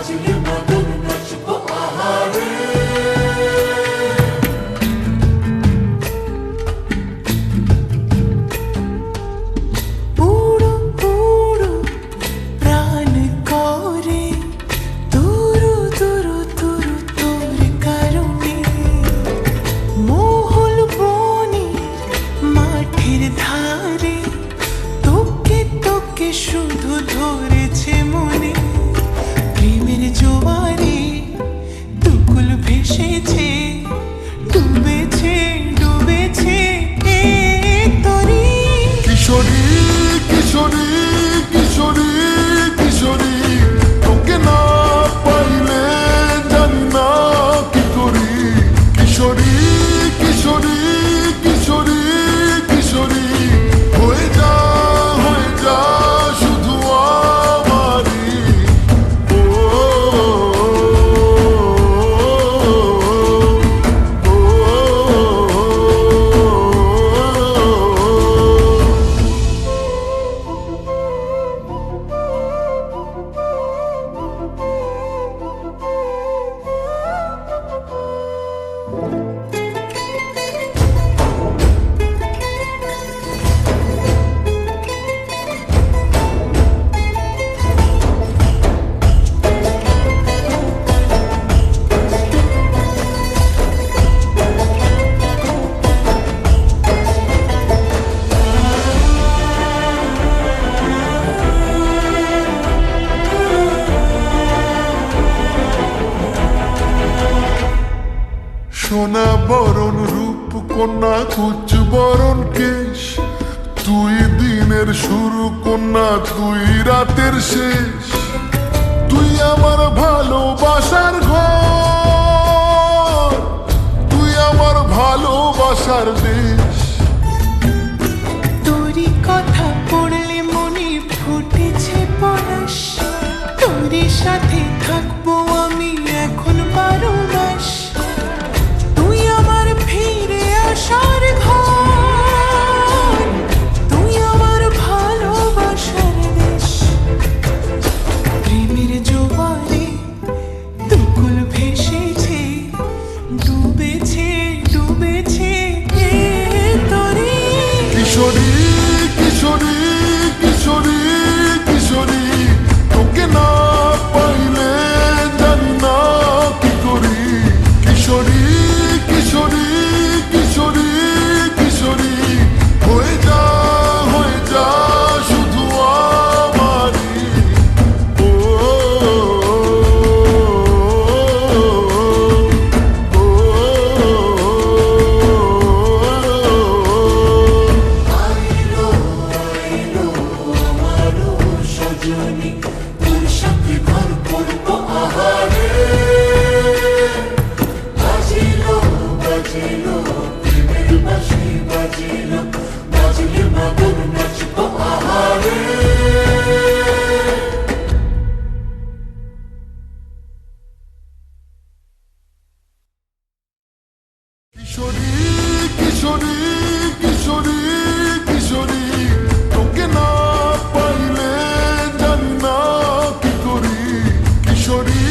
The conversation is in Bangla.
বাজলে মদন নাচবো আহারে। শুধু ধরেছে মনে প্রেমের জোয়ারে দুকুল ভেসেছে ডুবেছে ডুবেছে এ তরি। কিশোরী কিশোরী কিশোরী কিশোরী তোকে না পাইলে জানি না কি করি। কিশোরী কিশোরী কিশোরী কিশোরী হয়ে যা শুধু আমারই। ও সোনা বরণ রূপ কন্যা কুচ বরণ কেশ, তুই দিনের শুরু কন্যা তুই রাতের শেষ। তুই আমার ভালোবাসার ঘর, তুই আমার ভালোবাসার দেশ। তোরই কথা পড়লে মনে ফুটেছে পরশ, তোরই সাথে থাকবো আমি এখন 12 মাস। তুই আমার ফিরে আসার ঘর, তুই আমার ভালোবাসার দেশ। প্রেমের জোয়ারে দুকুল ভেসেছে ডুবেছে ডুবেছে এ তরি। কিশোরী কিশোরী কিশোরী কিশোরী তোকে না পাইলে জানি না কি করি। কিশোরী কিশোরী কিশোরী কিশোরী হয়ে যা শুধু আমারই। ও আইলো আইলো আমারো সজনী, তোর সাথে ঘর করবো আহারে। বাজিলো বাজিলো প্রেমের বাঁশি বাজিলো, বাজলে মদন নাচবো আহারে। কিশোরী কিশোরী কিশোরী কিশোরী তোকে না পাইলে জানি না কি করি। কিশোরী